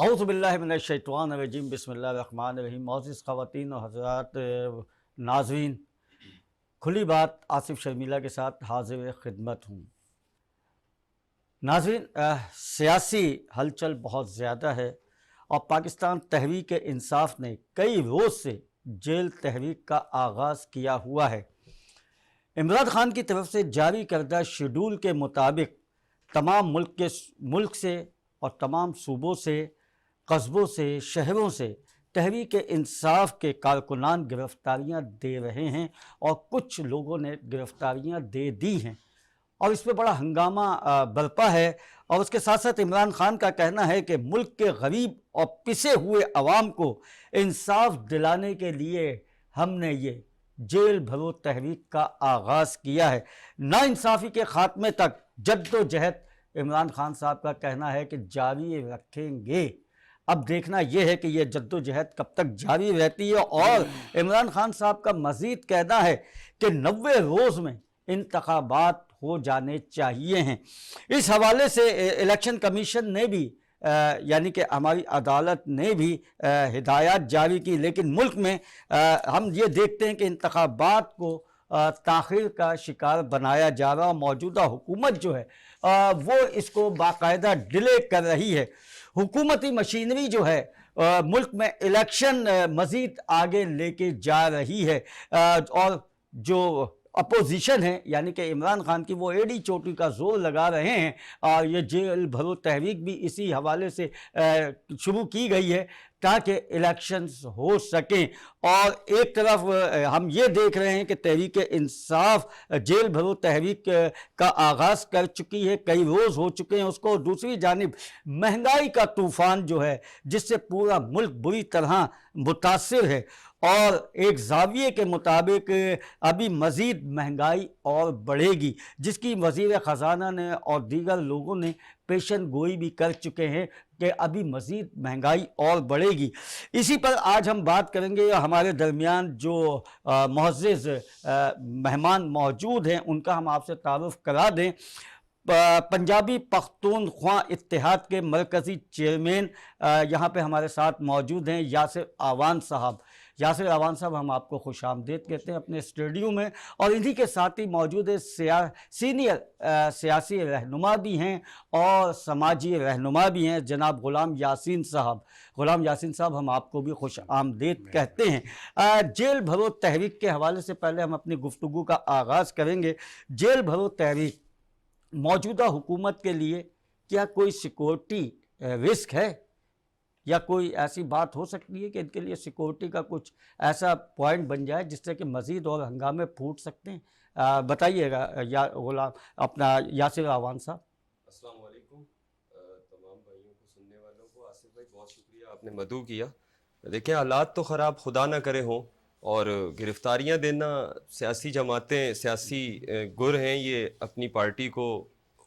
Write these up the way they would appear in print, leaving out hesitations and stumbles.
اعوذ باللہ من الشیطان الرجیم بسم اللہ الرحمن الرحیم۔ معزز خواتین و حضرات ناظرین، کھلی بات آصف شرمیلہ کے ساتھ حاضر خدمت ہوں۔ ناظرین، سیاسی ہلچل بہت زیادہ ہے اور پاکستان تحریک انصاف نے کئی روز سے جیل تحریک کا آغاز کیا ہوا ہے۔ عمران خان کی طرف سے جاری کردہ شیڈول کے مطابق تمام ملک سے اور تمام صوبوں سے، قصبوں سے، شہروں سے تحریک انصاف کے کارکنان گرفتاریاں دے رہے ہیں اور کچھ لوگوں نے گرفتاریاں دے دی ہیں اور اس پہ بڑا ہنگامہ برپا ہے۔ اور اس کے ساتھ ساتھ عمران خان کا کہنا ہے کہ ملک کے غریب اور پسے ہوئے عوام کو انصاف دلانے کے لیے ہم نے یہ جیل بھرو تحریک کا آغاز کیا ہے، ناانصافی کے خاتمے تک جد و جہد عمران خان صاحب کا کہنا ہے کہ جاری رکھیں گے۔ اب دیکھنا یہ ہے کہ یہ جد و جہد کب تک جاری رہتی ہے، اور عمران خان صاحب کا مزید کہنا ہے کہ 90 روز میں انتخابات ہو جانے چاہیے ہیں۔ اس حوالے سے الیکشن کمیشن نے بھی یعنی کہ ہماری عدالت نے بھی ہدایات جاری کی، لیکن ملک میں ہم یہ دیکھتے ہیں کہ انتخابات کو تاخیر کا شکار بنایا جا رہا، موجودہ حکومت جو ہے وہ اس کو باقاعدہ ڈیلے کر رہی ہے۔ حکومتی مشینری جو ہے ملک میں الیکشن مزید آگے لے کے جا رہی ہے، اور جو اپوزیشن ہے یعنی کہ عمران خان کی، وہ ایڑی چوٹی کا زور لگا رہے ہیں، اور یہ جیل بھرو تحریک بھی اسی حوالے سے شروع کی گئی ہے تاکہ الیکشنز ہو سکیں۔ اور ایک طرف ہم یہ دیکھ رہے ہیں کہ تحریک انصاف جیل بھرو تحریک کا آغاز کر چکی ہے، کئی روز ہو چکے ہیں اس کو۔ دوسری جانب مہنگائی کا طوفان جو ہے جس سے پورا ملک بری طرح متاثر ہے، اور ایک زاویے کے مطابق ابھی مزید مہنگائی اور بڑھے گی، جس کی وزیر خزانہ نے اور دیگر لوگوں نے پیشن گوئی بھی کر چکے ہیں کہ ابھی مزید مہنگائی اور بڑھے گی۔ اسی پر آج ہم بات کریں گے۔ ہمارے درمیان جو معزز مہمان موجود ہیں ان کا ہم آپ سے تعارف کرا دیں۔ پنجابی پختونخوا اتحاد کے مرکزی چیئرمین یہاں پہ ہمارے ساتھ موجود ہیں، یاسر اعوان صاحب۔ یاسر اعوان صاحب، ہم آپ کو خوش آمدید کہتے ہیں اپنے اسٹوڈیو میں، اور انہی کے ساتھ ہی موجود ہے سینئر سیاسی رہنما بھی ہیں اور سماجی رہنما بھی ہیں، جناب غلام یاسین صاحب۔ غلام یاسین صاحب، ہم آپ کو بھی خوش آمدید کہتے ہیں۔ جیل بھرو تحریک کے حوالے سے پہلے ہم اپنی گفتگو کا آغاز کریں گے۔ جیل بھرو تحریک موجودہ حکومت کے لیے کیا کوئی سیکورٹی رسک ہے، یا کوئی ایسی بات ہو سکتی ہے کہ ان کے لیے سیکورٹی کا کچھ ایسا پوائنٹ بن جائے جس سے کہ مزید اور ہنگامے پھوٹ سکتے ہیں؟ بتائیے گا یا غلام اپنا یاسر اعوان صاحب۔ السلام علیکم تمام بھائیوں کو، سننے والوں کو۔ آصف بھائی بہت شکریہ، آپ نے مدعو کیا۔ دیکھیں، حالات تو خراب خدا نہ کرے ہوں، اور گرفتاریاں دینا سیاسی جماعتیں، سیاسی گر ہیں، یہ اپنی پارٹی کو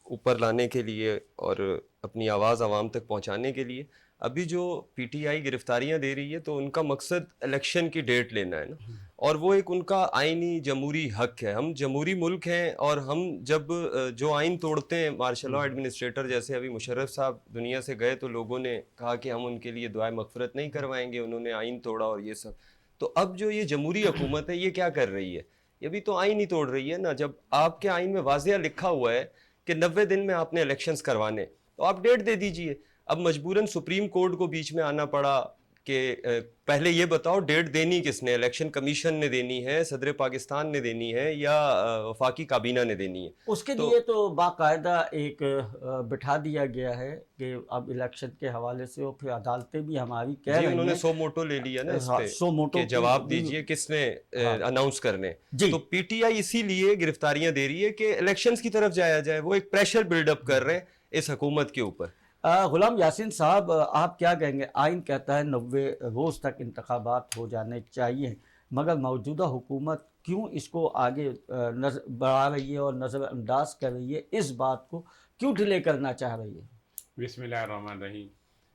اوپر لانے کے لیے اور اپنی آواز عوام تک پہنچانے کے لیے۔ ابھی جو پی ٹی آئی گرفتاریاں دے رہی ہے تو ان کا مقصد الیکشن کی ڈیٹ لینا ہے نا، اور وہ ایک ان کا آئینی جمہوری حق ہے۔ ہم جمہوری ملک ہیں، اور ہم جب جو آئین توڑتے ہیں، مارشل لاء ایڈمنسٹریٹر جیسے ابھی مشرف صاحب دنیا سے گئے تو لوگوں نے کہا کہ ہم ان کے لیے دعائے مغفرت نہیں کروائیں گے، انہوں نے آئین توڑا اور یہ سب۔ تو اب جو یہ جمہوری حکومت ہے یہ کیا کر رہی ہے؟ یہ بھی تو آئین ہی توڑ رہی ہے نا۔ جب آپ کے آئین میں واضح لکھا ہوا ہے کہ 90 دن میں آپ نے الیکشنز کروانے، تو آپ ڈیٹ دے دیجئے۔ اب مجبوراً سپریم کورٹ کو بیچ میں آنا پڑا کہ پہلے یہ بتاؤ ڈیٹ دینی کس نے، الیکشن کمیشن نے دینی ہے، صدر پاکستان نے دینی ہے، یا وفاقی کابینہ نے دینی ہے؟ اس کے لیے تو باقاعدہ ایک بٹھا دیا گیا ہے کہ اب الیکشن کے حوالے سے، اور پھر عدالتیں بھی ہماری کہہ رہی ہیں، انہوں نے 100 موٹو لے لیا نا اس پہ 100 موٹو کہ جواب دیجئے کس نے اناؤنس کرنے۔ تو پی ٹی آئی اسی لیے گرفتاریاں دے رہی ہے کہ الیکشنز کی طرف جایا جائے، وہ ایک پریشر بلڈ اپ کر رہے ہیں اس حکومت کے اوپر۔ غلام یاسین صاحب، آپ کیا کہیں گے؟ آئین کہتا ہے 90 روز تک انتخابات ہو جانے چاہیے، مگر موجودہ حکومت کیوں اس کو آگے بڑھا رہی ہے اور نظر انداز کر رہی ہے؟ اس بات کو کیوں ڈیلے کرنا چاہ رہی ہے؟ بسم اللہ الرحمن الرحیم۔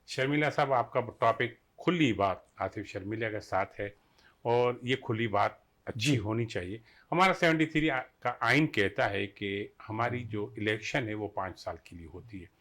شرمیلہ صاحب، آپ کا ٹاپک کھلی بات آصف شرمیلہ کے ساتھ ہے، اور یہ کھلی بات اچھی ہونی چاہیے۔ ہمارا 73 کا آئین کہتا ہے کہ ہماری جو الیکشن ہے وہ 5 سال کے لیے ہوتی ہے۔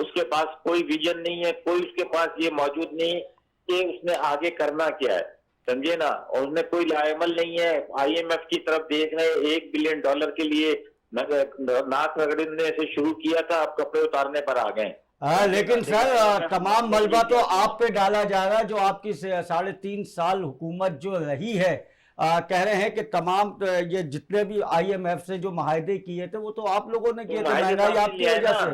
اس کے پاس کوئی ویژن نہیں ہے, کوئی اس کے پاس یہ موجود نہیں ہے کہ اس نے آگے کرنا کیا ہے, سمجھے نا, اور اس نے کوئی لاء عمل نہیں ہے. آئی ایم ایف کی طرف دیکھ رہے ہیں, $1 بلین کے لیے ناک رگڑنے سے شروع کیا تھا, اب کپڑے اتارنے پر آ گئے. لیکن سر تمام ملبہ تو آپ پہ ڈالا جا رہا ہے, جو آپ کی 3.5 سال حکومت جو رہی ہے. کہہ رہے ہیں کہ تمام یہ جتنے بھی آئی ایم ایف سے جو معاہدے کیے تھے وہ تو آپ لوگوں نے کیے تھے, مہنگائی آپ کی وجہ سے,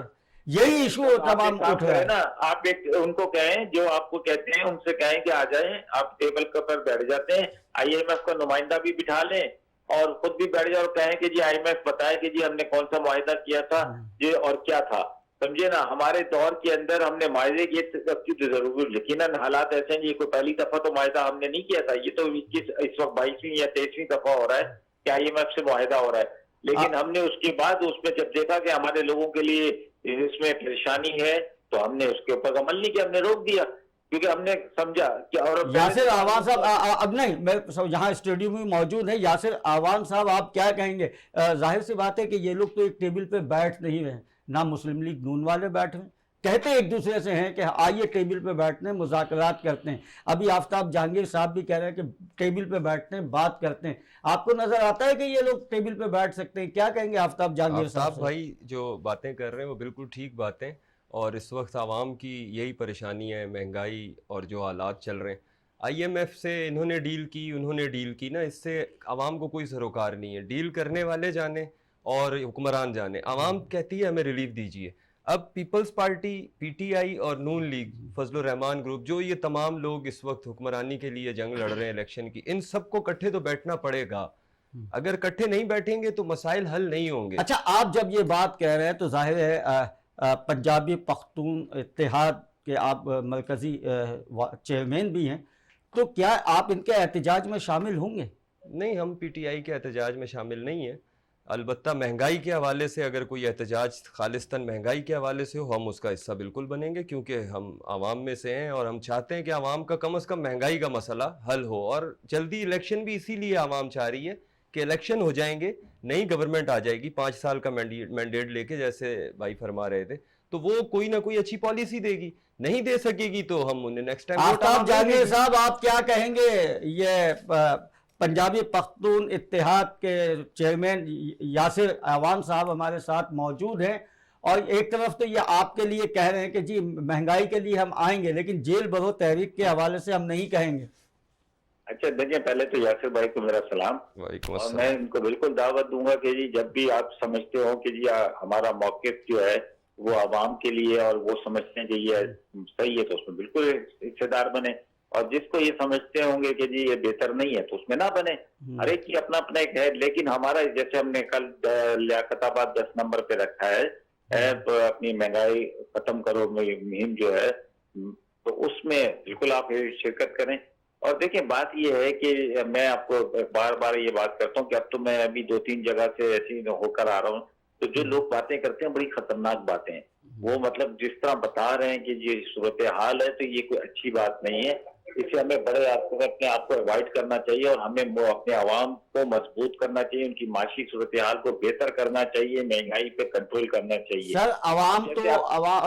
یہی ایشو تمام اٹھ رہا ہے نا. آپ ایک ان کو کہیں, جو آپ کو کہتے ہیں ان سے کہیں کہ آ جائیں, آپ ٹیبل کے پر بیٹھ جاتے ہیں, آئی ایم ایف کا نمائندہ بھی بٹھا لیں اور خود بھی بیٹھ جائے اور کہیں کہ جی آئی ایم ایف بتائے کہ جی ہم نے کون سا معاہدہ کیا تھا یہ اور کیا تھا, سمجھے نا. ہمارے دور کے اندر ہم نے معاہدے کیے تھے ضرور, یقیناً حالات ایسے ہیں, یہ کوئی پہلی دفعہ تو معاہدہ ہم نے نہیں کیا تھا, یہ تو اس وقت 22ویں یا 23ویں دفعہ ہو رہا ہے کہ آئی ایم ایف سے معاہدہ ہو رہا ہے. لیکن ہم نے اس کے بعد اس میں جب دیکھا کہ ہمارے لوگوں کے لیے اس میں پریشانی ہے تو ہم نے اس کے اوپر عمل نہیں کیا, ہم نے روک دیا, کیونکہ ہم نے سمجھا کہ. اور یاسر آوان صاحب اب نہیں, میں یہاں اسٹیڈیم میں موجود ہے, یاسر آوان صاحب آپ کیا کہیں گے؟ ظاہر سی بات ہے کہ یہ لوگ تو ایک ٹیبل پہ بیٹھ نہیں رہے, نہ مسلم لیگ نون والے بیٹھے ہیں, کہتے ایک دوسرے سے ہیں کہ آئیے ٹیبل پہ بیٹھتے ہیں, مذاکرات کرتے ہیں. ابھی آفتاب جہانگیر صاحب بھی کہہ رہے ہیں کہ ٹیبل پہ بیٹھتے ہیں, بات کرتے ہیں. آپ کو نظر آتا ہے کہ یہ لوگ ٹیبل پہ بیٹھ سکتے ہیں؟ کیا کہیں گے آفتاب جہانگیر صاحب؟ آفتاب بھائی جو باتیں کر رہے ہیں وہ بالکل ٹھیک باتیں, اور اس وقت عوام کی یہی پریشانی ہے, مہنگائی اور جو حالات چل رہے ہیں. آئی ایم ایف سے انہوں نے ڈیل کی نا, اس سے عوام کو کوئی سروکار نہیں ہے. ڈیل کرنے والے جانے اور حکمران جانے, عوام کہتی ہے ہمیں ریلیف دیجیے. اب Peoples Party, P T I اور نون لیگ, فضل الرحمان گروپ, جو یہ تمام لوگ اس وقت حکمرانی کے لیے جنگ لڑ رہے ہیں الیکشن کی, ان سب کو کٹھے تو بیٹھنا پڑے گا. اگر کٹھے نہیں بیٹھیں گے تو مسائل حل نہیں ہوں گے. اچھا, آپ جب یہ بات کہہ رہے ہیں تو ظاہر ہے پنجابی پختون اتحاد کے آپ مرکزی چیئرمین بھی ہیں, تو کیا آپ ان کے احتجاج میں شامل ہوں گے؟ نہیں, ہم پی ٹی آئی کے احتجاج میں شامل نہیں ہیں. البتہ مہنگائی کے حوالے سے اگر کوئی احتجاج خالصتاً مہنگائی کے حوالے سے ہو, ہم اس کا حصہ بالکل بنیں گے, کیونکہ ہم عوام میں سے ہیں اور ہم چاہتے ہیں کہ عوام کا کم از کم مہنگائی کا مسئلہ حل ہو. اور جلدی الیکشن بھی اسی لیے عوام چاہ رہی ہے کہ الیکشن ہو جائیں گے, نئی گورنمنٹ آ جائے گی 5 سال کا مینڈیٹ لے کے, جیسے بھائی فرما رہے تھے, تو وہ کوئی نہ کوئی اچھی پالیسی دے گی. نہیں دے سکے گی تو ہم انہیں نیکسٹ ٹائم. آفتاب جہانگیر صاحب آپ کیا کہیں گے؟ یہ پنجابی پختون اتحاد کے چیئرمین یاسر آوان صاحب ہمارے ساتھ موجود ہیں, اور ایک طرف تو یہ آپ کے لیے کہہ رہے ہیں کہ جی مہنگائی کے لیے ہم آئیں گے, لیکن جیل بھرو تحریک کے حوالے سے ہم نہیں کہیں گے. اچھا دیکھیں, پہلے تو یاسر بھائی کو میرا سلام, اور میں ان کو بالکل دعوت دوں گا کہ جی جب بھی آپ سمجھتے ہو کہ جی ہمارا موقف جو ہے وہ عوام کے لیے اور وہ سمجھتے ہیں کہ یہ صحیح ہے تو اس میں بالکل حصے دار بنے, اور جس کو یہ سمجھتے ہوں گے کہ جی یہ بہتر نہیں ہے تو اس میں نہ بنے. ہر ایک کی اپنا اپنا ایک ہے, لیکن ہمارا جیسے ہم نے کل لیاقت آباد 10 نمبر پہ رکھا ہے اپنی مہنگائی ختم کرو مہم جو ہے, تو اس میں بالکل آپ شرکت کریں. اور دیکھیں بات یہ ہے کہ میں آپ کو بار بار یہ بات کرتا ہوں کہ اب تو میں ابھی 2-3 جگہ سے ایسی ہو کر آ رہا ہوں, تو جو لوگ باتیں کرتے ہیں بڑی خطرناک باتیں ہیں. وہ مطلب جس طرح بتا رہے ہیں کہ یہ صورتحال ہے تو یہ کوئی اچھی بات نہیں ہے. اس سے ہمیں بڑے اپنے آپ کو اوائڈ کرنا چاہیے, اور ہمیں اپنے عوام کو مضبوط کرنا چاہیے, ان کی معاشی صورتحال کو بہتر کرنا چاہیے, مہنگائی پہ کنٹرول کرنا چاہیے. سر عوام تو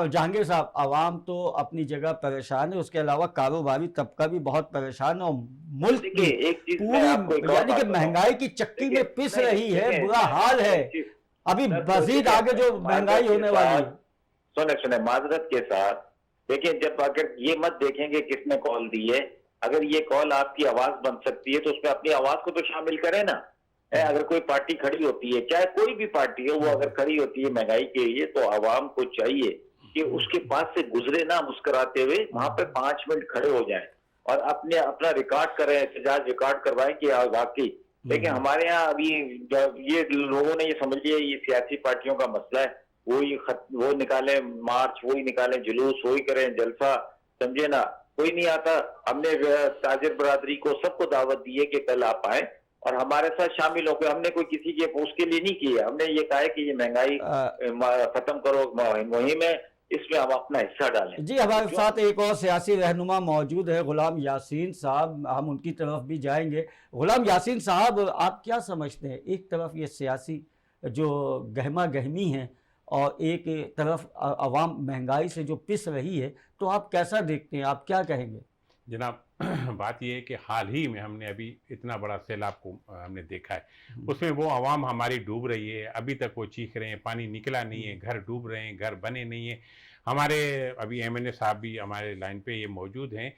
جہانگیر صاحب, عوام تو اپنی جگہ پریشان ہے, اس کے علاوہ کاروباری طبقہ بھی مزید پریشان ہے, اور ملک کی پوری یعنی کہ مہنگائی کی چکی میں پس رہی ہے, برا حال ہے. ابھی مزید آگے جو مہنگائی ہونے والی ہے. سنے معذرت کے ساتھ دیکھیں, جب اگر یہ مت دیکھیں گے کس نے کال دی ہے, اگر یہ کال آپ کی آواز بن سکتی ہے تو اس میں اپنی آواز کو تو شامل کریں نا. اگر کوئی پارٹی کھڑی ہوتی ہے, چاہے کوئی بھی پارٹی ہو, وہ اگر کھڑی ہوتی ہے مہنگائی کے لیے, تو عوام کو چاہیے کہ اس کے پاس سے گزرے نہ مسکراتے ہوئے, وہاں پہ 5 منٹ کھڑے ہو جائیں اور اپنا ریکارڈ کریں, احتجاج ریکارڈ کروائیں کہ واقعی. لیکن ہمارے ہاں ابھی یہ لوگوں نے یہ سمجھ لیا یہ سیاسی پارٹیوں کا مسئلہ ہے, وہ نکالیں مارچ, وہی نکالیں جلوس, وہی کریں جلسہ, سمجھے نا. کوئی نہیں آتا. ہم نے تاجر برادری کو سب کو دعوت دی ہے کہ کل آپ آئیں اور ہمارے ساتھ شامل ہو کے. ہم نے کوئی کسی کے اس کے لیے نہیں کیا, ہم نے یہ کہا ہے کہ یہ مہنگائی ختم کرو مہم ہے, اس میں ہم اپنا حصہ ڈالیں. جی ہمارے ساتھ ایک اور سیاسی رہنما موجود ہے, غلام یاسین صاحب, ہم ان کی طرف بھی جائیں گے. غلام یاسین صاحب, آپ کیا سمجھتے ہیں, ایک طرف یہ سیاسی جو گہما گہمی ہیں اور ایک طرف عوام مہنگائی سے جو پس رہی ہے، تو آپ کیسا دیکھتے ہیں، آپ کیا کہیں گے؟ جناب بات یہ ہے کہ حال ہی میں ہم نے ابھی اتنا بڑا سیلاب کو ہم نے دیکھا ہے، اس میں وہ عوام ہماری ڈوب رہی ہے، ابھی تک وہ چیخ رہے ہیں، پانی نکلا نہیں ہے، گھر ڈوب رہے ہیں، گھر بنے نہیں ہیں. ہمارے ابھی ایم این اے صاحب بھی ہمارے لائن پہ یہ موجود ہیں،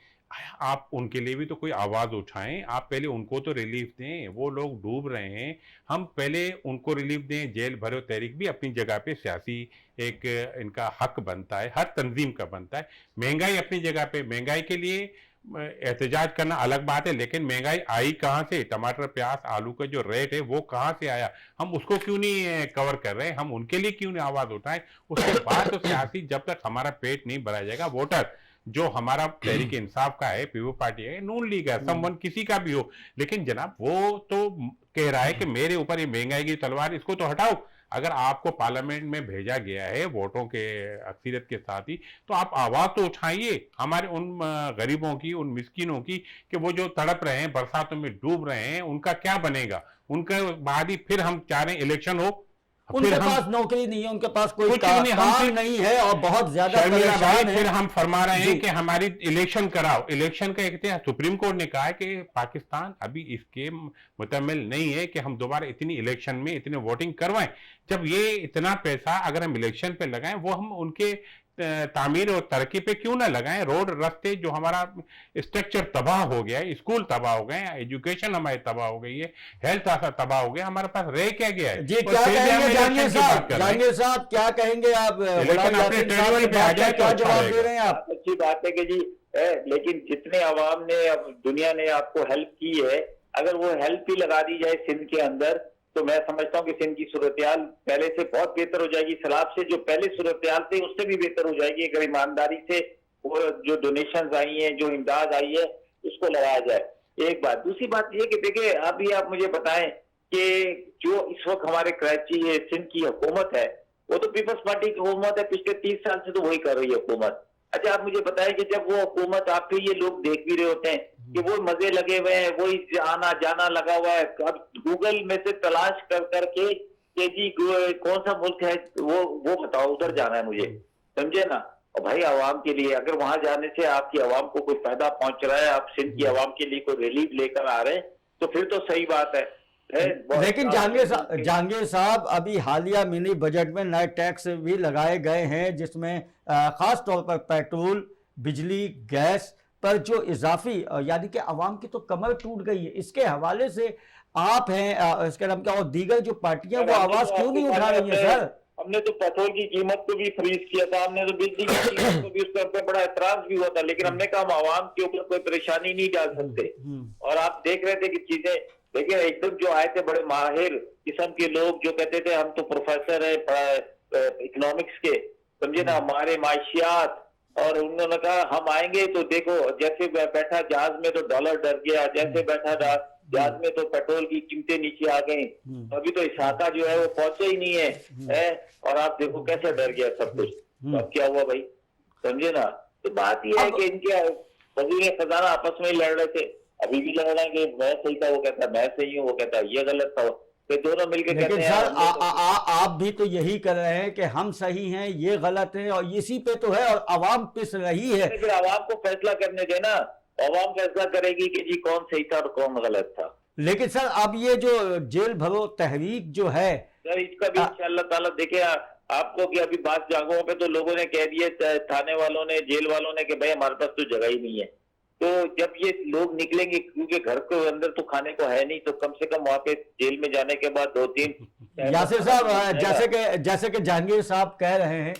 آپ ان کے لیے بھی تو کوئی آواز اٹھائیں، آپ پہلے ان کو تو ریلیف دیں، وہ لوگ ڈوب رہے ہیں، ہم پہلے ان کو ریلیف دیں. جیل بھرو تحریک بھی اپنی جگہ پہ سیاسی ایک ان کا حق بنتا ہے، ہر تنظیم کا بنتا ہے. مہنگائی اپنی جگہ پہ، مہنگائی کے لیے احتجاج کرنا الگ بات ہے، لیکن مہنگائی آئی کہاں سے؟ ٹماٹر پیاز آلو کا جو ریٹ ہے وہ کہاں سے آیا؟ ہم اس کو کیوں نہیں کور کر رہے؟ ہم ان کے لیے کیوں نہیں آواز اٹھائیں؟ اس کے بعد تو سیاسی، جب تک ہمارا پیٹ نہیں بھرا جائے گا، ووٹر جو ہمارا تحریک انصاف کا ہے، پیپل پارٹی ہے، نون لیگ ہے، سمون کسی کا بھی ہو، لیکن جناب وہ تو کہہ رہا ہے کہ میرے اوپر یہ مہنگائی کی تلوار، اس کو تو ہٹاؤ. اگر آپ کو پارلیمنٹ میں بھیجا گیا ہے ووٹوں کے اکثریت کے ساتھ ہی، تو آپ آواز تو اٹھائیے ہمارے ان غریبوں کی، ان مسکینوں کی، کہ وہ جو تڑپ رہے ہیں، برساتوں میں ڈوب رہے ہیں، ان کا کیا بنے گا؟ ان کے بعد ہی پھر ہم چاہ رہے ہیں الیکشن ہو، ان پھر کے ہم پاس نوکری نہیں ہے، ان کے پاس کوئی کچھ نہیں، ہم کام پھر نہیں ہے اور بہت زیادہ شرمیلا بھائی پریشان پھر ہیں. ہم فرما رہے ہیں جی. کہ ہماری الیکشن کراؤ. الیکشن کا اختیار سپریم کورٹ نے کہا ہے کہ پاکستان ابھی اس کے متعمل نہیں ہے کہ ہم دوبارہ اتنی الیکشن میں اتنے ووٹنگ کروائیں. جب یہ اتنا پیسہ اگر ہم الیکشن پہ لگائیں، وہ ہم ان کے تعمیر اور ترقی پہ کیوں نہ لگائیں؟ روڈ رستے جو ہمارا اسٹرکچر تباہ ہو گیا ہے، اسکول تباہ ہو گئے ہیں، ایجوکیشن ہماری تباہ ہو گئی ہے، ہیلتھ تباہ ہو گیا، ہمارے پاس رہ کیا گیا ہے؟ جی، اور کیا پھر بھی کہیں ہم گے الیکشن جہانگیر کی صاحب؟ بات کر رہے ہیں. جہانگیر صاحب کیا کہیں گے آپ؟ لیکن غلام اپنے یاسین صاحب ٹریول کی پہ آ بات کا جائے تو کیا اچھا جواب رہے دے گا. رہے ہیں آپ؟ اچھی بات ہے کہ جی لیکن جتنے عوام نے اب دنیا نے آپ کو ہیلپ کی ہے، اگر وہ ہیلپ ہی لگا دی جائے سندھ کے اندر، تو میں سمجھتا ہوں کہ سندھ کی صورتحال پہلے سے بہت بہتر ہو جائے گی. سیلاب سے جو پہلے صورتحال تھی اس سے بھی بہتر ہو جائے گی اگر ایمانداری سے وہ جو ڈونیشنز آئی ہیں، جو امداد آئی ہے، اس کو لگایا جائے. ایک بات. دوسری بات یہ کہ دیکھیں، ابھی آپ مجھے بتائیں کہ جو اس وقت ہمارے کراچی سندھ کی حکومت ہے، وہ تو پیپلز پارٹی کی حکومت ہے، پچھلے 30 سال سے تو وہی کر رہی ہے حکومت. اچھا آپ مجھے بتائیں کہ جب وہ حکومت آپ کے یہ لوگ دیکھ بھی رہے ہوتے ہیں کہ وہ مزے لگے ہوئے ہیں، وہی آنا جانا لگا ہوا ہے، اب گوگل میں سے تلاش کر کر کے کہ جی کون سا ملک ہے وہ بتاؤ، ادھر جانا ہے مجھے، سمجھے نا. اور بھائی عوام کے لیے اگر وہاں جانے سے آپ کی عوام کو کوئی فائدہ پہنچ رہا ہے، آپ سندھ کی عوام کے لیے کوئی ریلیف لے کر آ رہے ہیں، تو پھر تو صحیح بات ہے. لیکن جہانگیر صاحب ابھی حالیہ منی بجٹ میں نئے ٹیکس بھی لگائے گئے ہیں، جس میں خاص طور پر پیٹرول، بجلی، گیس پر جو اضافی، یعنی کہ عوام کی تو کمر ٹوٹ گئی ہے. اس کے حوالے سے آپ ہیں، اس کے نام کیا، اور دیگر جو پارٹیاں وہ آواز کیوں نہیں اٹھا رہی ہیں سر؟ ہم نے تو پیٹرول کی قیمت کو بھی فریز کیا تھا، ہم نے تو بجلی کی قیمت کو بھی، اس پر بڑا اعتراض بھی ہوا تھا، لیکن ہم نے کہا ہم عوام کے اوپر کوئی پریشانی نہیں ڈال سکتے. اور آپ دیکھ رہے تھے کہ چیزیں دیکھیں، ایک دم جو آئے تھے بڑے ماہر قسم کے لوگ جو کہتے تھے ہم تو پروفیسر ہیں اکنامکس کے، سمجھے نا، ہمارے معاشیات، اور انہوں نے کہا ہم آئیں گے تو دیکھو جیسے بیٹھا جہاز میں تو ڈالر ڈر گیا، جیسے بیٹھا جہاز میں تو پیٹرول کی قیمتیں نیچے آ گئیں، ابھی تو اسحاقہ جو ہے وہ پہنچے ہی نہیں ہے، اور آپ دیکھو کیسے ڈر گیا سب کچھ. تو اب کیا ہوا بھائی، سمجھے نا. تو بات یہ ہے کہ ان کے وزیر خزانہ آپس میں ہی لڑ رہے تھے، ابھی بھی لڑ رہے ہیں کہ میں صحیح تھا، وہ کہتا میں صحیح ہوں، وہ کہتا یہ غلط تھا، پھر دونوں مل کے کہتے لیکن ہیں سر آپ بھی تو یہی کر رہے ہیں کہ ہم صحیح ہیں، یہ غلط ہے، اور اسی پہ تو ہے، اور عوام پس رہی ہے. پھر عوام کو فیصلہ کرنے دینا، عوام فیصلہ کرے گی کہ جی کون صحیح تھا اور کون غلط تھا. لیکن سر اب یہ جو جیل بھرو تحریک جو ہے، سر اس کا بھی انشاءاللہ تعالیٰ دیکھیں آپ کو، کہ ابھی بعض جگہوں پہ تو لوگوں نے کہہ دیے، تھانے والوں نے، جیل والوں نے، کہ بھائی ہمارے پاس تو جگہ ہی نہیں ہے. تو جب یہ لوگ نکلیں گے، کیونکہ گھر کے اندر تو کھانے کو ہے نہیں، تو کم سے کم وہاں پہ جیل میں جانے کے بعد 2-3 یاسر صاحب جیسے کہ جہانگیر صاحب کہہ رہے ہیں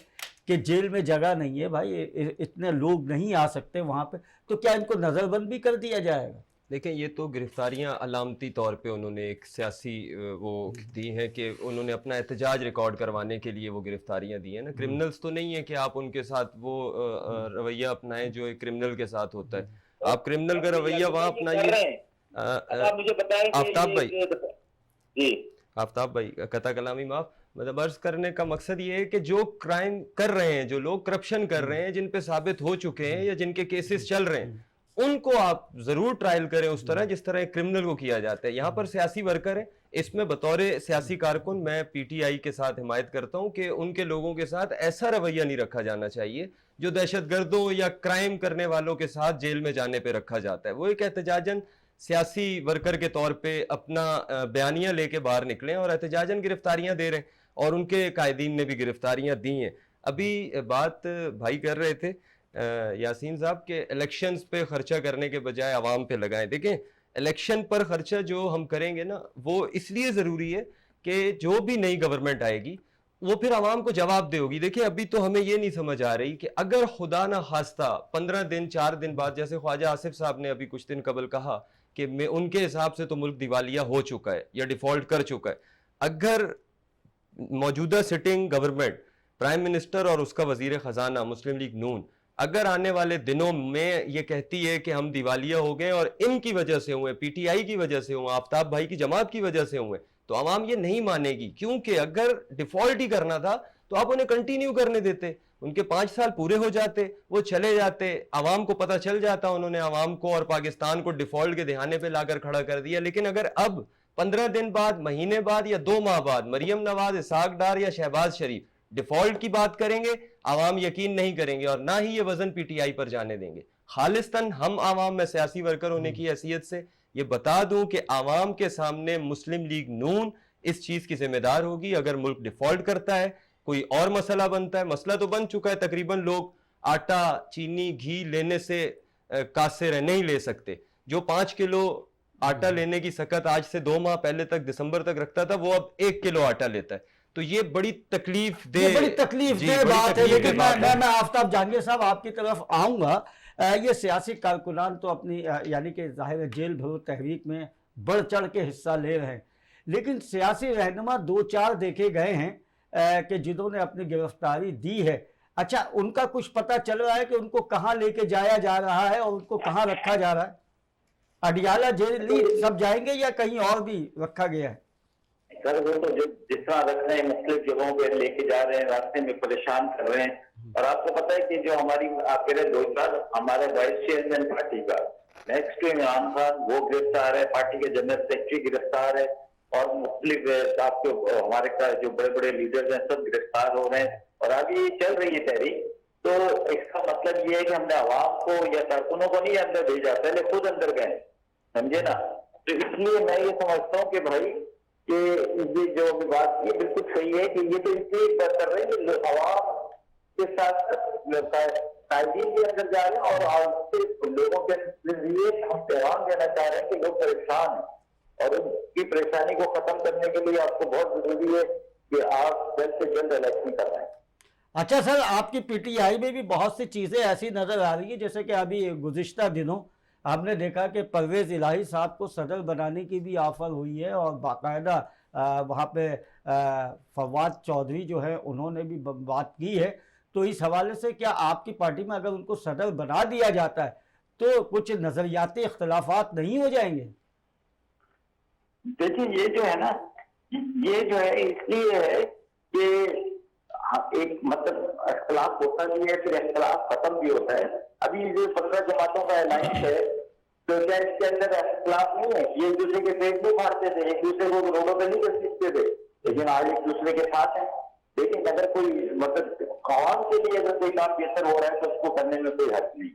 کہ جیل میں جگہ نہیں ہے، بھائی اتنے لوگ نہیں آ سکتے وہاں پہ، تو کیا ان کو نظر بند بھی کر دیا جائے گا؟ دیکھیں یہ تو گرفتاریاں علامتی طور پہ انہوں نے ایک سیاسی وہ دی ہیں کہ انہوں نے اپنا احتجاج ریکارڈ کروانے کے لیے وہ گرفتاریاں دی ہیں نا. کرمنلز تو نہیں ہے کہ آپ ان کے ساتھ وہ رویہ اپنائیں جو ایک کرمنل کے ساتھ ہوتا ہے. آپ کرمنل کا رویہ وہاں اپنائیے. آفتاب بھائی قطع کلامی معاف، مطلب عرض کرنے کا مقصد یہ ہے کہ جو کرائم کر رہے ہیں، جو لوگ کرپشن کر رہے ہیں، جن پہ ثابت ہو چکے ہیں یا جن کے کیسز چل رہے ہیں، ان کو آپ ضرور ٹرائل کریں اس طرح جس طرح ایک کرمنل کو کیا جاتا ہے. یہاں پر سیاسی ورکر ہیں, اس میں بطور سیاسی کارکن میں پی ٹی آئی کے ساتھ حمایت کرتا ہوں کہ ان کے لوگوں کے ساتھ ایسا رویہ نہیں رکھا جانا چاہیے جو دہشت گردوں یا کرائم کرنے والوں کے ساتھ جیل میں جانے پہ رکھا جاتا ہے. وہ ایک احتجاجاً سیاسی ورکر کے طور پہ اپنا بیانیہ لے کے باہر نکلیں اور احتجاجاً گرفتاریاں دے رہے ہیں, اور ان کے قائدین نے بھی گرفتاریاں دی ہیں. ابھی بات بھائی کر رہے تھے یاسین صاحب کہ الیکشنز پہ خرچہ کرنے کے بجائے عوام پہ لگائیں. دیکھیں الیکشن پر خرچہ جو ہم کریں گے نا وہ اس لیے ضروری ہے کہ جو بھی نئی گورنمنٹ آئے گی وہ پھر عوام کو جواب دے ہوگی. دیکھیں ابھی تو ہمیں یہ نہیں سمجھ آ رہی کہ اگر خدا نہ خواستہ 15 دن 4 دن بعد, جیسے خواجہ آصف صاحب نے ابھی کچھ دن قبل کہا کہ ان کے حساب سے تو ملک دیوالیہ ہو چکا ہے یا ڈیفالٹ کر چکا ہے, اگر موجودہ سٹنگ گورنمنٹ پرائم منسٹر اور اس کا وزیر خزانہ مسلم لیگ نون اگر آنے والے دنوں میں یہ کہتی ہے کہ ہم دیوالیہ ہو گئے اور ان کی وجہ سے ہوئے, پی ٹی آئی کی وجہ سے ہوئے, آفتاب بھائی کی جماعت کی وجہ سے ہوئے, تو عوام یہ نہیں مانے گی. کیونکہ اگر ڈیفالٹ ہی کرنا تھا تو آپ انہیں کنٹینیو کرنے دیتے, ان کے 5 سال پورے ہو جاتے, وہ چلے جاتے, عوام کو پتہ چل جاتا. انہوں نے عوام کو اور پاکستان کو ڈیفالٹ کے دہانے پہ لا کر کھڑا کر دیا. لیکن اگر اب 15 دن بعد, مہینے بعد یا 2 ماہ بعد مریم نواز, اسحاق ڈار یا شہباز شریف ڈیفالٹ کی بات کریں گے, عوام یقین نہیں کریں گے اور نہ ہی یہ وزن پی ٹی آئی پر جانے دیں گے. خالصتاً ہم عوام میں سیاسی ورکر ہونے کی حیثیت سے یہ بتا دوں کہ عوام کے سامنے مسلم لیگ نون اس چیز کی ذمہ دار ہوگی. اگر ملک ڈیفالٹ کرتا ہے, کوئی اور مسئلہ بنتا ہے, مسئلہ تو بن چکا ہے, تقریباً لوگ آٹا, چینی, گھی لینے سے قاصر نہیں لے سکتے. جو 5 کلو آٹا لینے کی سکت آج سے 2 ماہ پہلے تک دسمبر تک رکھتا تھا, وہ اب 1 کلو آٹا لیتا ہے. تو یہ بڑی تکلیف دہ بات ہے. لیکن میں آفتاب جہانگیر صاحب آپ کی طرف آؤں گا. یہ سیاسی کارکنان تو اپنی یعنی کہ ظاہر جیل بھرو تحریک میں بڑھ چڑھ کے حصہ لے رہے ہیں, لیکن سیاسی رہنما 2-4 دیکھے گئے ہیں کہ جنہوں نے اپنی گرفتاری دی ہے. اچھا, ان کا کچھ پتہ چل رہا ہے کہ ان کو کہاں لے کے جایا جا رہا ہے اور ان کو کہاں رکھا جا رہا ہے؟ اڈیالہ جیل سب جائیں گے یا کہیں اور بھی رکھا گیا ہے؟ سر وہ تو جس طرح رکھ رہے ہیں مختلف جگہوں پہ لے کے جا رہے ہیں, راستے میں پریشان کر رہے ہیں. اور آپ کو پتا ہے کہ جو ہماری آپ کہہ رہے 2 سال ہمارے وائس چیئرمین پارٹی کا نیکسٹ عمران خان وہ گرفتار ہے, پارٹی کے جنرل سیکرٹری گرفتار ہے, اور مختلف آپ کے ہمارے جو بڑے بڑے لیڈرز ہیں سب گرفتار ہو رہے ہیں, اور آگے یہ چل رہی ہے تحریک. تو اس کا مطلب یہ ہے کہ ہم نے عوام کو یا کارکنوں کو نہیں اندر بھیجا, پہلے خود اندر گئے, سمجھے نا. تو اس لیے میں یہ سمجھتا ہوں کہ بھائی کہ یہ جو بات کی بالکل صحیح ہے کہ یہ تو اس لیے بات کر رہے ہیں کہ عوام کے ساتھ قائدین بھی اندر جا رہے ہیں, اور لوگوں کے لیے ہم پیغام دینا چاہ رہے ہیں کہ لوگ پریشان ہیں, اور ان کی پریشانی کو ختم کرنے کے لیے آپ کو بہت ضروری ہے کہ آپ جلد سے جلد الیکشن کر رہے ہیں. اچھا سر, آپ کی پی ٹی آئی میں بھی بہت سی چیزیں ایسی نظر آ رہی ہیں, جیسے کہ ابھی گزشتہ دنوں ہم نے دیکھا کہ پرویز الہی صاحب کو صدر بنانے کی بھی آفر ہوئی ہے, اور باقاعدہ وہاں پہ فواد چودھری جو ہے انہوں نے بھی بات کی ہے. تو اس حوالے سے کیا آپ کی پارٹی میں اگر ان کو صدر بنا دیا جاتا ہے تو کچھ نظریاتی اختلافات نہیں ہو جائیں گے؟ دیکھیں یہ جو ہے نا, یہ جو ہے اس لیے ہے کہ ایک مطلب اختلاف ہوتا بھی ہے, پھر اختلاف ختم بھی ہوتا ہے. ابھی جو 15 جماعتوں کا الائنس ہے تو کیا اس کے اندر اختلاف نہیں ہے؟ یہ ایک دوسرے کے فیس بک مارتے تھے, ایک دوسرے کو روڈوں پہ نہیں کر سکتے تھے, لیکن آج ایک دوسرے کے ساتھ ہیں. لیکن اگر کوئی مطلب عوام کے لیے اگر کوئی کام بہتر ہو رہا ہے تو اس کو کرنے میں کوئی حق نہیں.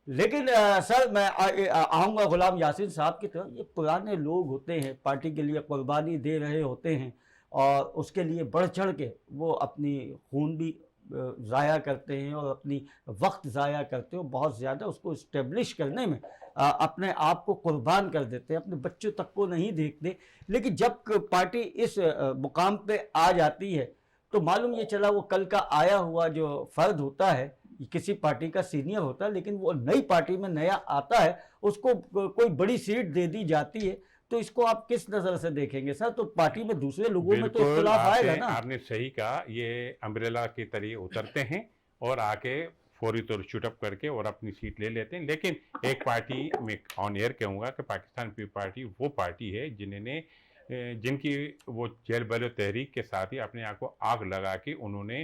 لیکن سر میں آؤں گا غلام یاسین صاحب کی طرف. یہ پرانے لوگ ہوتے ہیں, پارٹی کے لیے قربانی دے رہے ہوتے ہیں, اور اس کے لیے بڑھ چڑھ کے وہ اپنی خون بھی ضائع کرتے ہیں اور اپنی وقت ضائع کرتے ہیں, بہت زیادہ اس کو اسٹیبلش کرنے میں اپنے آپ کو قربان کر دیتے ہیں, اپنے بچوں تک کو نہیں دیکھتے. لیکن جب پارٹی اس مقام پہ آ جاتی ہے تو معلوم یہ چلا وہ کل کا آیا ہوا جو فرد ہوتا ہے کسی پارٹی کا سینئر ہوتا ہے, لیکن وہ نئی پارٹی میں نیا آتا ہے, اس کو کوئی بڑی سیٹ دے دی جاتی ہے, تو اس کو آپ کس نظر سے دیکھیں گے سر؟ تو پارٹی میں دوسرے لوگوں میں تو اختلاف آئے گا نا. آپ نے صحیح کہا, یہ امبریلا کے طریقے اترتے ہیں اور آ کے فوری طور شوٹ اپ کر کے اور اپنی سیٹ لے لیتے ہیں. لیکن ایک پارٹی میں آن ایئر کہوں گا کہ پاکستان پیپلز پارٹی وہ پارٹی ہے جن کی وہ جیل بھرو تحریک کے ساتھ ہی اپنے آپ کو آگ لگا کے انہوں نے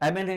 MNA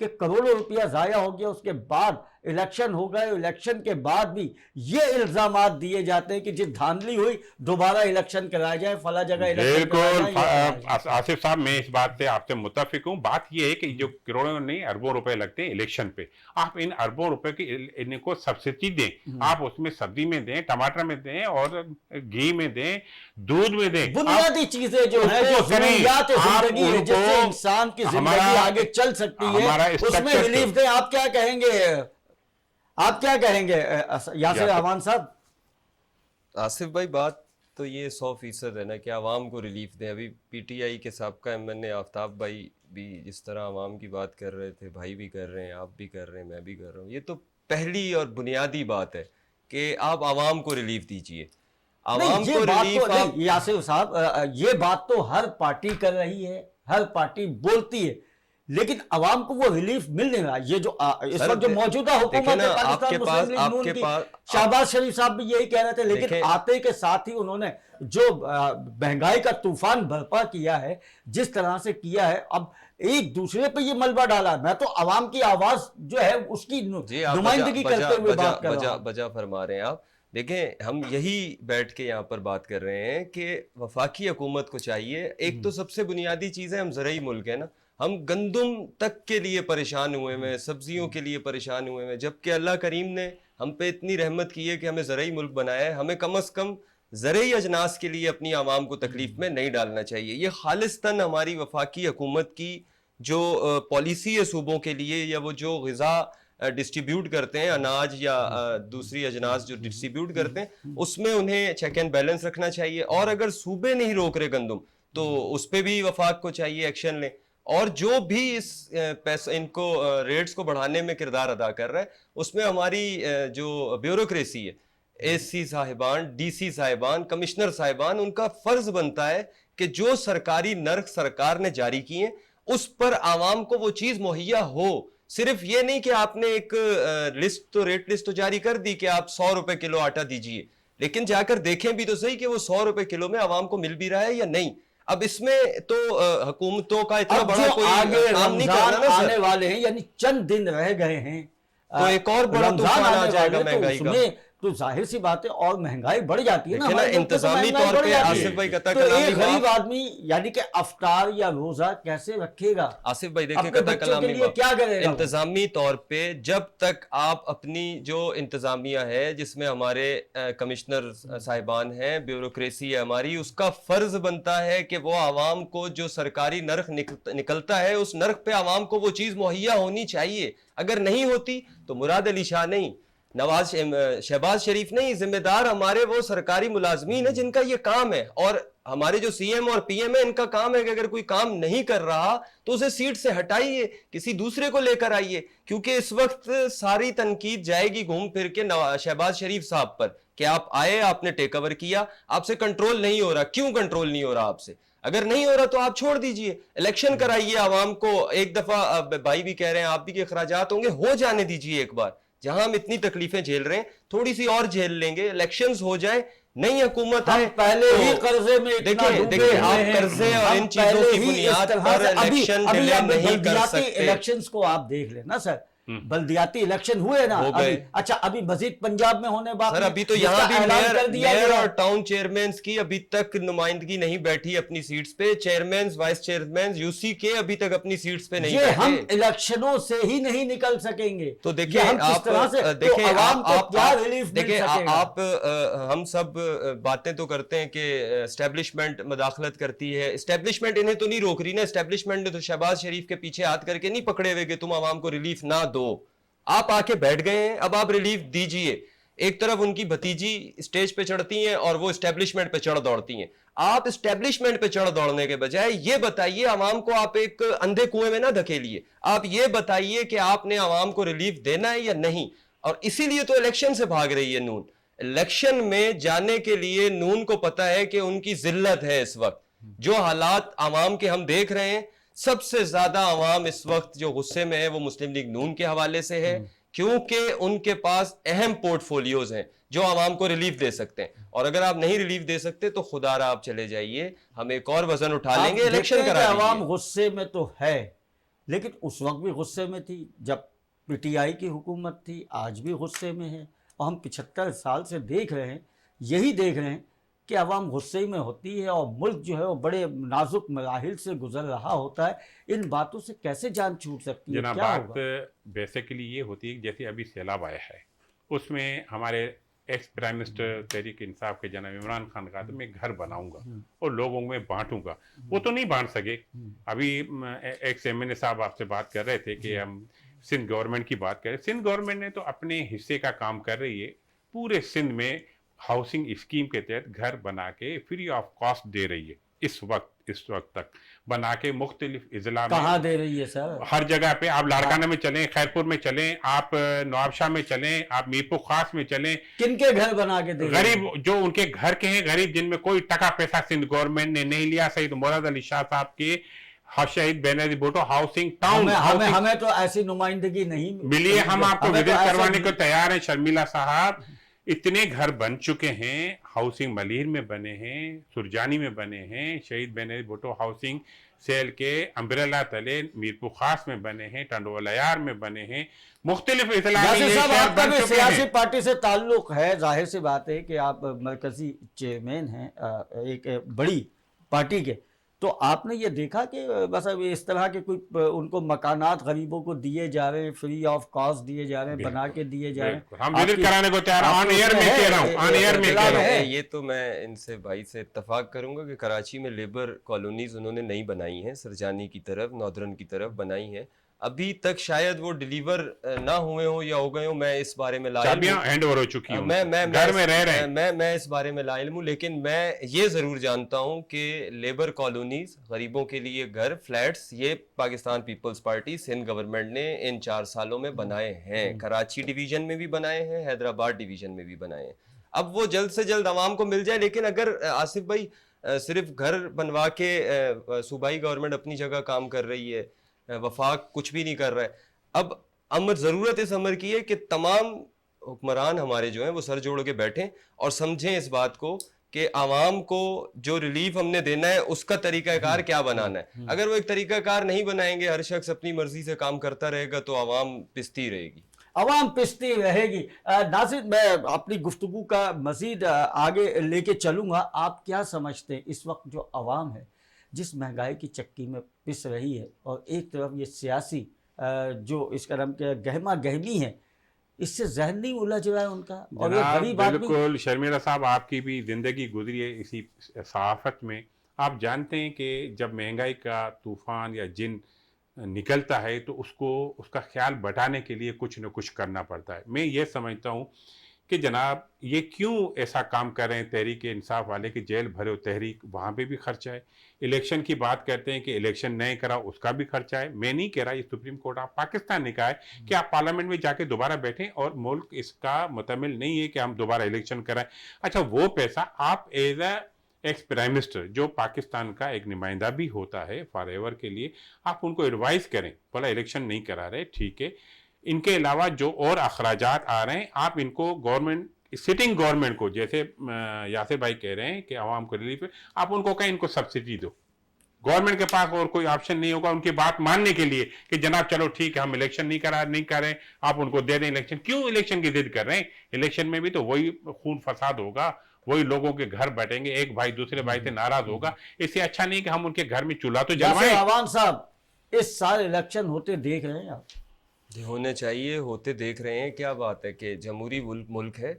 کہ کروڑوں روپیہ ضائع ہو گیا، اس کے بعد الیکشن ہو گئے، الیکشن کے بعد بھی یہ الزامات دیے جاتے ہیں کہ جس دھاندلی ہوئی دوبارہ الیکشن کرایا جائے، فلاں جگہ الیکشن کرایا جائے، یہ کرایا جائے۔ آصف صاحب میں اس بات سے آپ سے متفق ہوں۔ بات یہ ہے کہ جو کروڑوں نہیں اربوں روپے لگتے ہیں الیکشن پہ، آپ ان اربوں روپے کی ان کو سبسڈی دیں، آپ اس میں سبزی میں دیں، ٹماٹر میں دیں، اور گھی میں دیں، دودھ میں دیں، بنیادی چیزیں جو ہیں، جو ضروریات زندگی ہے، جس سے انسان کی زندگی آگے چل سکتی ہے، اس میں ریلیف دیں۔ آپ کیا کہیں گے، آپ کیا کہیں گے یاسر احمان صاحب؟ آصف بھائی بات تو یہ 100% ہے نا کہ عوام کو ریلیف دیں۔ ابھی پی ٹی آئی کے سابقہ MN آفتاب بھائی بھی جس طرح عوام کی بات کر رہے تھے، بھائی بھی کر رہے ہیں، آپ بھی کر رہے ہیں، میں بھی کر رہا ہوں، یہ تو پہلی اور بنیادی بات ہے کہ آپ عوام کو ریلیف دیجئے۔ عوام کو ریلیف آپ یاسر صاحب، یہ بات تو ہر پارٹی کر رہی ہے، ہر پارٹی بولتی ہے، لیکن عوام کو وہ ریلیف مل نہیں رہا۔ یہ جو اس وقت جو موجودہ حکومت ہے پاکستان مسلم لیگ نون کی، شہباز شریف صاحب بھی یہی کہہ رہے تھے، لیکن آتے کے ساتھ ہی انہوں نے جو مہنگائی کا طوفان برپا کیا ہے، جس طرح سے کیا ہے، اب ایک دوسرے پہ یہ ملبہ ڈالا۔ میں تو عوام کی آواز جو ہے اس کی نمائندگی کرتے ہوئے بات کر رہا ہوں۔ بجا فرما رہے ہیں آپ۔ دیکھیں ہم یہی بیٹھ کے یہاں پر بات کر رہے ہیں کہ وفاقی حکومت کو چاہیے، ایک تو سب سے بنیادی چیز ہے، ہم زرعی ملک ہے نا، ہم گندم تک کے لیے پریشان ہوئے ہیں، سبزیوں کے لیے پریشان ہوئے ہیں، جبکہ اللہ کریم نے ہم پہ اتنی رحمت کی ہے کہ ہمیں زرعی ملک بنایا ہے۔ ہمیں کم از کم زرعی اجناس کے لیے اپنی عوام کو تکلیف میں نہیں ڈالنا چاہیے۔ یہ خالصتاً ہماری وفاقی حکومت کی جو پالیسی ہے صوبوں کے لیے، یا وہ جو غذا ڈسٹریبیوٹ کرتے ہیں، اناج یا دوسری اجناس جو ڈسٹریبیوٹ کرتے ہیں، اس میں انہیں چیک اینڈ بیلنس رکھنا چاہیے۔ اور اگر صوبے نہیں روک رہے گندم تو اس پہ بھی وفاق کو چاہیے ایکشن لیں، اور جو بھی اس ان کو ریٹس کو بڑھانے میں کردار ادا کر رہا ہے، اس میں ہماری جو بیوروکریسی ہے، AC صاحبان، DC صاحبان، کمشنر صاحبان، ان کا فرض بنتا ہے کہ جو سرکاری نرخ سرکار نے جاری کیے ہیں اس پر عوام کو وہ چیز مہیا ہو۔ صرف یہ نہیں کہ آپ نے ایک ریٹ لسٹ تو جاری کر دی کہ آپ 100 روپے کلو آٹا دیجئے، لیکن جا کر دیکھیں بھی تو صحیح کہ وہ 100 روپے کلو میں عوام کو مل بھی رہا ہے یا نہیں۔ اب اس میں تو حکومتوں کا اتنا بڑا کوئی کام نہیں کرنا نا سر۔ آنے والے ہیں، یعنی چند دن رہ گئے ہیں تو ایک اور بڑا طوفان آ جائے گا مہنگائی کا، تو ظاہر سی بات ہے، اور مہنگائی بڑھ جاتی ہے نا، انتظامی طور پہ آصف بھائی قطع تو ایک غریب آدمی یعنی کہ افطار یا روزہ کیسے رکھے گا؟ آصف بھائی دیکھیں قطع کلامی کیا کرے گا؟ انتظامی طور پہ جب تک آپ اپنی جو انتظامیہ ہے، جس میں ہمارے کمشنر صاحبان ہیں، بیوروکریسی ہے ہماری، اس کا فرض بنتا ہے کہ وہ عوام کو جو سرکاری نرخ نکلتا ہے اس نرخ پہ عوام کو وہ چیز مہیا ہونی چاہیے۔ اگر نہیں ہوتی تو مراد علی شاہ نہیں، شہباز شریف نہیں، ذمہ دار ہمارے وہ سرکاری ملازمین ہیں جن کا یہ کام ہے، اور ہمارے جو CM اور PM ہے ان کا کام ہے کہ اگر کوئی کام نہیں کر رہا تو اسے سیٹ سے ہٹائیے، کسی دوسرے کو لے کر آئیے، کیونکہ اس وقت ساری تنقید جائے گی گھوم پھر کے شہباز شریف صاحب پر کہ آپ آئے، آپ نے ٹیک اوور کیا، آپ سے کنٹرول نہیں ہو رہا۔ کیوں کنٹرول نہیں ہو رہا آپ سے؟ اگر نہیں ہو رہا تو آپ چھوڑ دیجئے، الیکشن کرائیے، عوام کو ایک دفعہ، بھائی بھی کہہ رہے ہیں آپ بھی، کے اخراجات ہوں گے، ہو جانے دیجئے ایک بار۔ جہاں ہم اتنی تکلیفیں جھیل رہے ہیں تھوڑی سی اور جھیل لیں گے، الیکشنز ہو جائیں، نئی حکومت ہے، پہلے ہی قرضے میں دیکھیں آپ قرضے اور ان چیزوں کی بنیاد پر الیکشن ڈیلے نہیں کر سکتے۔ الیکشنز کو آپ دیکھ لیں نا سر، بلدیاتی الیکشن ہوئے نا ابھی، اچھا ابھی مزید پنجاب میں ہونے باقی، سر ابھی تو یہاں بھی میئر اور ٹاؤن چیئرمینز کی ابھی تک نمائندگی نہیں بیٹھی اپنی سیٹس پہ، چیئرمینز، وائس چیئرمینز UC کے ابھی تک اپنی سیٹس پہ نہیں بیٹھے۔ ہم الیکشنوں سے ہی نہیں نکل سکیں گے تو دیکھیں آپ ہم سب باتیں تو کرتے ہیں کہ اسٹیبلشمنٹ مداخلت کرتی ہے، اسٹیبلشمنٹ انہیں تو نہیں روک رہی نا، اسٹیبلشمنٹ نے تو شہباز شریف کے پیچھے ہاتھ کر کے نہیں پکڑے ہوئے کہ تم عوام کو ریلیف نہ دو، آپ آ کے بیٹھ گئے ہیں، اب آپ ریلیف دیجئے۔ ایک طرف ان کی بھتیجی اسٹیج پہ چڑھتی ہیں اور وہ اسٹیبلشمنٹ پہ چڑھ دوڑتی ہیں، آپ اسٹیبلشمنٹ پہ چڑھ دوڑنے کے بجائے یہ بتائیے عوام کو، آپ ایک اندھے کنویں میں نہ دھکیلیے، آپ یہ بتائیے کہ آپ نے عوام کو ریلیف دینا ہے یا نہیں۔ اور اسی لیے تو الیکشن سے بھاگ رہی ہے نون، الیکشن میں جانے کے لیے نون کو پتا ہے کہ ان کی ذلت ہے اس وقت، جو حالات عوام کے ہم دیکھ رہے ہیں، سب سے زیادہ عوام اس وقت جو غصے میں ہے وہ مسلم لیگ نون کے حوالے سے ہے، کیونکہ ان کے پاس اہم پورٹ فولیوز ہیں جو عوام کو ریلیف دے سکتے ہیں، اور اگر آپ نہیں ریلیف دے سکتے تو خدا را آپ چلے جائیے، ہم ایک اور وزن اٹھا لیں گے، الیکشن کرا دیجئے۔ عوام غصے میں تو ہے، لیکن اس وقت بھی غصے میں تھی جب پی ٹی آئی کی حکومت تھی، آج بھی غصے میں ہے، اور ہم 75 سال سے دیکھ رہے ہیں، یہی دیکھ رہے ہیں کہ عوام غصے میں ہوتی ہے اور ملک جو ہے وہ بڑے نازک مراحل سے گزر رہا ہوتا ہے۔ ان باتوں سے کیسے جان چھوٹ سکتی ہے؟ جناب کیا بات ہوگا؟ بیسیکلی یہ ہوتی ہے کہ جیسے ابھی سیلاب آیا ہے، اس میں ہمارے ex prime minister Tehreek Insaf کے جناب عمران خان کہا تھا میں گھر بناؤں گا اور لوگوں میں بانٹوں گا، وہ تو نہیں بانٹ سکے۔ ابھی ایکس ایم این اے صاحب آپ سے بات کر رہے تھے کہ ہم سندھ گورنمنٹ کی بات کریں، سندھ گورنمنٹ نے تو اپنے حصے کا کام کر رہی ہے، پورے سندھ میں ہاؤسنگ اسکیم کے تحت گھر بنا کے فری آف کاسٹ دے رہی ہے اس وقت تک بنا کے مختلف اضلاع میں۔ کہاں دے رہی ہے سر؟ ہر جگہ پہ، آپ لاڑکانہ میں چلیں، خیرپور میں چلیں، آپ نوابشاہ میں چلیں، آپ میرپور خاص میں چلیں، کن کے گھر بنا کے دے رہی ہے؟ غریب جو ان کے گھر کے ہیں، غریب جن میں کوئی ٹکا پیسہ سندھ گورنمنٹ نے نہیں لیا، سید مراد علی شاہ صاحب کے شہید بینظیر بھٹو ہاؤسنگ ٹاؤن ہمیں تو ایسی نمائندگی نہیں ملی ہے، ہم آپ کو ہمیں تو وزٹ ایسا کروانے کو نہیں- تیار ہیں شرمیلا صاحب۔ اتنے گھر بن چکے ہیں، ہاؤسنگ ملیر میں بنے ہیں، سرجانی میں بنے ہیں، شہید بینظیر بھٹو ہاؤسنگ سیل کے امبریلا تلے میرپور خاص میں بنے ہیں، ٹنڈوالایار میں بنے ہیں، مختلف اضلاع میں یاسر یہ صاحب شہر آپ کا بن بھی چکے سیاسی ہیں۔ پارٹی سے تعلق ہے، ظاہر سی بات ہے کہ آپ مرکزی چیئرمین ہیں ایک بڑی پارٹی کے، تو آپ نے یہ دیکھا کہ بس اب اس طرح کے کوئی ان کو مکانات غریبوں کو دیے جا رہے ہیں، فری آف کاسٹ دیے جا رہے ہیں، بنا کے دیے جا رہے ہیں؟ ہم وزٹ کرانے کو تیار ہیں، آن ایئر میں کہہ رہا ہوں، آن ایئر میں کہہ رہا ہوں۔ یہ تو میں ان سے بھائی سے اتفاق کروں گا کہ کراچی میں لیبر کالونیز انہوں نے نہیں بنائی ہیں، سرجانی کی طرف، نودرن کی طرف بنائی ہیں، ابھی تک شاید وہ ڈیلیور نہ ہوئے ہوں یا ہو گئے ہوں، میں اس بارے میں لا علم چابیاں ہوں، ہینڈ اوور ہو چکی ہیں، میں گھر میں رہ رہے ہیں۔ میں اس بارے میں لا علم ہوں، لیکن میں یہ ضرور جانتا ہوں کہ لیبر کالونیز، غریبوں کے لیے گھر، فلیٹس، یہ Pakistan Peoples Party Sindh government نے ان 4 سالوں میں بنائے ہیں، کراچی ڈویژن میں بھی بنائے ہیں، حیدرآباد ڈویژن میں بھی بنائے ہیں۔ اب وہ جلد سے جلد عوام کو مل جائے، لیکن اگر آصف بھائی صرف گھر بنوا کے صوبائی گورنمنٹ اپنی جگہ کام کر رہی ہے، وفاق کچھ بھی نہیں کر رہا ہے، اب ضرورت اس امر کی ہے کہ تمام حکمران ہمارے جو ہیں وہ سر جوڑ کے بیٹھیں اور سمجھیں اس بات کو کہ عوام کو جو ریلیف ہم نے دینا ہے اس کا طریقہ کار کیا بنانا ہے۔ اگر وہ ایک طریقہ کار نہیں بنائیں گے، ہر شخص اپنی مرضی سے کام کرتا رہے گا، تو عوام پستی رہے گی، عوام پستی رہے گی۔ ناصر، میں اپنی گفتگو کا مزید آگے لے کے چلوں گا۔ آپ کیا سمجھتے ہیں اس وقت جو عوام ہے جس مہنگائی کی چکی میں پس رہی ہے، اور ایک طرف یہ سیاسی جو اس کا نام کیا گہما گہمی ہے، اس سے ذہن نہیں الجھ رہا ہے ان کا؟ اور یہ جناب غریب آدمی، بالکل شرمیلا صاحب، آپ کی بھی زندگی گزری ہے اسی صحافت میں، آپ جانتے ہیں کہ جب مہنگائی کا طوفان یا جن نکلتا ہے تو اس کا خیال بٹانے کے لیے کچھ نہ کچھ کرنا پڑتا ہے۔ میں یہ سمجھتا ہوں کہ جناب یہ کیوں ایسا کام کر رہے ہیں تحریک انصاف والے کہ جیل بھرے ہو تحریک، وہاں پہ بھی خرچہ ہے، الیکشن کی بات کرتے ہیں کہ الیکشن نہیں کرا اس کا بھی خرچہ ہے۔ میں نہیں کہہ رہا، یہ سپریم کورٹ آف پاکستان نے کہا ہے کہ آپ پارلیمنٹ میں جا کے دوبارہ بیٹھیں، اور ملک اس کا متمل نہیں ہے کہ ہم دوبارہ الیکشن کرائیں۔ اچھا، وہ پیسہ آپ as a ex prime minister جو پاکستان کا ایک نمائندہ بھی ہوتا ہے فار ایور کے لیے، آپ ان کو ایڈوائز کریں، بولا الیکشن نہیں کرا رہے، ٹھیک ہے، ان کے علاوہ جو اور اخراجات آ رہے ہیں آپ ان کو گورنمنٹ، سٹنگ گورنمنٹ کو، جیسے یاسر بھائی کہہ رہے ہیں کہ عوام کو ریلیف ہے، آپ ان کو کہیں ان کو سبسڈی دو۔ گورنمنٹ کے پاس اور کوئی آپشن نہیں ہوگا ان کی بات ماننے کے لیے کہ جناب چلو ٹھیک ہے ہم الیکشن نہیں کر رہے، آپ ان کو دے دیں الیکشن۔ کیوں الیکشن کی ضد کر رہے ہیں؟ الیکشن میں بھی تو وہی خون فساد ہوگا، وہی لوگوں کے گھر بیٹھیں گے، ایک بھائی دوسرے بھائی سے ناراض ہوگا۔ اس سے اچھا نہیں کہ ہم ان کے گھر میں چولہا تو جلوائیں۔ عوام صاحب اس سال الیکشن ہوتے دیکھ رہے ہیں آپ؟ ہونے چاہیے، ہوتے دیکھ رہے ہیں۔ کیا بات ہے کہ جمہوری ملک ہے،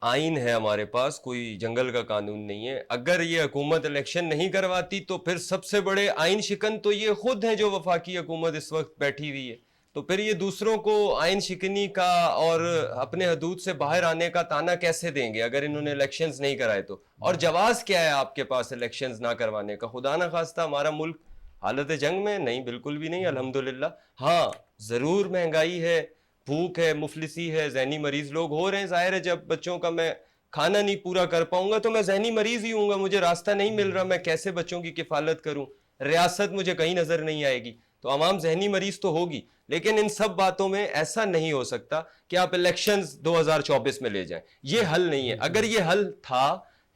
آئین ہے ہمارے پاس، کوئی جنگل کا قانون نہیں ہے۔ اگر یہ حکومت الیکشن نہیں کرواتی تو پھر سب سے بڑے آئین شکن تو یہ خود ہیں جو وفاقی حکومت اس وقت بیٹھی ہوئی ہے، تو پھر یہ دوسروں کو آئین شکنی کا اور اپنے حدود سے باہر آنے کا تانا کیسے دیں گے اگر انہوں نے الیکشنز نہیں کرائے تو؟ اور جواز کیا ہے آپ کے پاس الیکشنز نہ کروانے کا؟ خدا نہ خواستہ ہمارا ملک حالت جنگ میں نہیں، بالکل بھی نہیں، الحمدللہ۔ ہاں ضرور مہنگائی ہے، بھوک ہے، مفلسی ہے، ذہنی مریض لوگ ہو رہے ہیں۔ ظاہر ہے جب بچوں کا میں کھانا نہیں پورا کر پاؤں گا تو میں ذہنی مریض ہی ہوں گا، مجھے راستہ نہیں مل رہا، میں کیسے بچوں کی کفالت کروں، ریاست مجھے کہیں نظر نہیں آئے گی، تو عوام ذہنی مریض تو ہوگی۔ لیکن ان سب باتوں میں ایسا نہیں ہو سکتا کہ آپ الیکشنز 2024 میں لے جائیں، یہ حل نہیں ہے۔ اگر یہ حل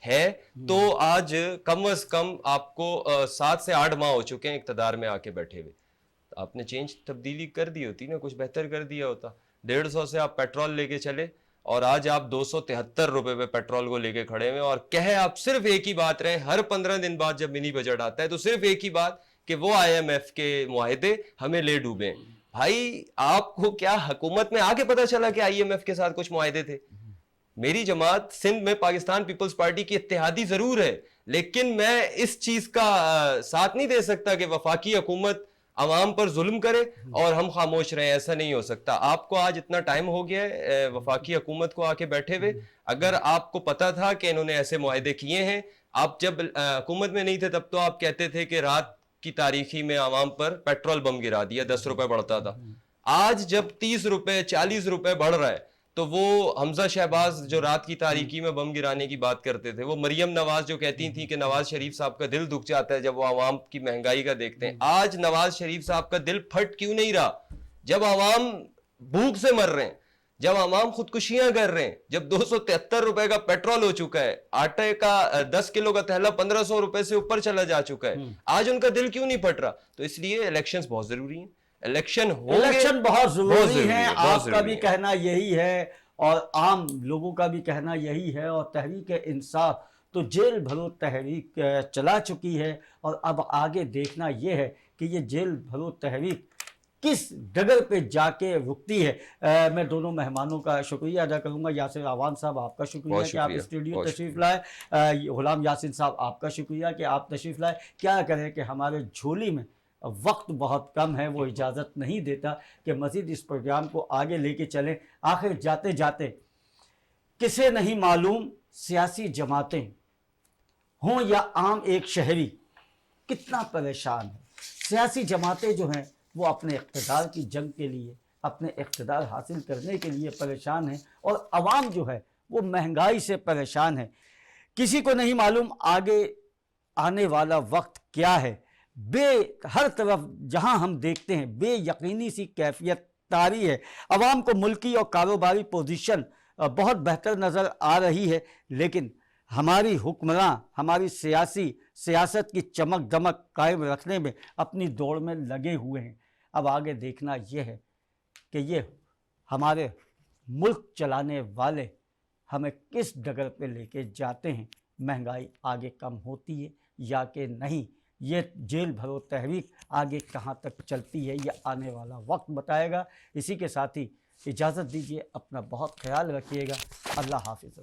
ہے تو آج کم از کم آپ کو 7 سے 8 ماہ ہو چکے ہیں اقتدار میں آ کے بیٹھے ہوئے۔ آپ نے تبدیلی کر دی ہوتی نا, کچھ بہتر کر دیا ہوتا. 150 سے آپ پیٹرول لے کے چلے اور آج آپ 273 روپے پہ پیٹرول کو لے کے کھڑے ہوئے, اور کہے آپ صرف ایک ہی بات رہے ہر 15 دن بعد جب منی بجٹ آتا ہے تو صرف ایک ہی بات کہ وہ IMF کے معاہدے ہمیں لے ڈوبیں. بھائی آپ کو کیا حکومت میں آگے پتا چلا کہ IMF کے ساتھ کچھ معاہدے تھے؟ میری جماعت سندھ میں پاکستان پیپلز پارٹی کی اتحادی ضرور ہے, لیکن میں اس چیز کا ساتھ نہیں دے سکتا کہ وفاقی حکومت عوام پر ظلم کرے اور ہم خاموش رہیں. ایسا نہیں ہو سکتا. آپ کو آج اتنا ٹائم ہو گیا ہے وفاقی حکومت کو آ کے بیٹھے ہوئے. اگر آپ کو پتا تھا کہ انہوں نے ایسے معاہدے کیے ہیں, آپ جب حکومت میں نہیں تھے تب تو آپ کہتے تھے کہ رات کی تاریخی میں عوام پر پیٹرول بم گرا دیا, 10 روپے بڑھتا تھا. آج جب 30 روپے 40 روپے بڑھ رہا ہے تو وہ حمزہ شہباز جو رات کی تاریکی میں بم گرانے کی بات کرتے تھے, وہ مریم نواز جو کہتی تھیں کہ نواز شریف صاحب کا دل دکھ جاتا ہے جب وہ عوام کی مہنگائی کا دیکھتے ہیں, آج نواز شریف صاحب کا دل پھٹ کیوں نہیں رہا جب عوام بھوک سے مر رہے ہیں, جب عوام خودکشیاں کر رہے ہیں, جب 273 روپے کا پیٹرول ہو چکا ہے, آٹے کا 10 کلو کا تھیلا 1500 روپے سے اوپر چلا جا چکا ہے, آج ان کا دل کیوں نہیں پھٹ رہا؟ تو اس لیے الیکشنز بہت ضروری ہیں. الیکشن بہت ضروری ہے. بہت آپ کا ضروری بھی ہے. کہنا یہی ہے اور عام لوگوں کا بھی کہنا یہی ہے, اور تحریک انصاف تو جیل بھرو تحریک چلا چکی ہے, اور اب آگے دیکھنا یہ ہے کہ یہ جیل بھرو تحریک کس ڈگر پہ جا کے رکتی ہے. میں دونوں مہمانوں کا شکریہ ادا کروں گا. یاسر اعوان صاحب آپ کا شکریہ کہ آپ اسٹوڈیو تشریف لائے. غلام یاسین صاحب آپ کا شکریہ کہ آپ تشریف لائے. کیا کریں کہ ہمارے جھولی میں وقت بہت کم ہے, وہ اجازت نہیں دیتا کہ مزید اس پروگرام کو آگے لے کے چلیں. آخر جاتے جاتے کسے نہیں معلوم سیاسی جماعتیں ہوں یا عام ایک شہری کتنا پریشان ہے. سیاسی جماعتیں جو ہیں وہ اپنے اقتدار کی جنگ کے لیے, اپنے اقتدار حاصل کرنے کے لیے پریشان ہیں, اور عوام جو ہے وہ مہنگائی سے پریشان ہے. کسی کو نہیں معلوم آگے آنے والا وقت کیا ہے. ہر طرف جہاں ہم دیکھتے ہیں بے یقینی سی کیفیت طاری ہے. عوام کو ملکی اور کاروباری پوزیشن بہت بہتر نظر آ رہی ہے, لیکن ہماری حکمراں ہماری سیاست کی چمک دمک قائم رکھنے میں اپنی دوڑ میں لگے ہوئے ہیں. اب آگے دیکھنا یہ ہے کہ یہ ہمارے ملک چلانے والے ہمیں کس ڈگر پہ لے کے جاتے ہیں. مہنگائی آگے کم ہوتی ہے یا کہ نہیں, یہ جیل بھرو تحریک آگے کہاں تک چلتی ہے, یہ آنے والا وقت بتائے گا. اسی کے ساتھ ہی اجازت دیجیے, اپنا بہت خیال رکھیے گا. اللہ حافظ.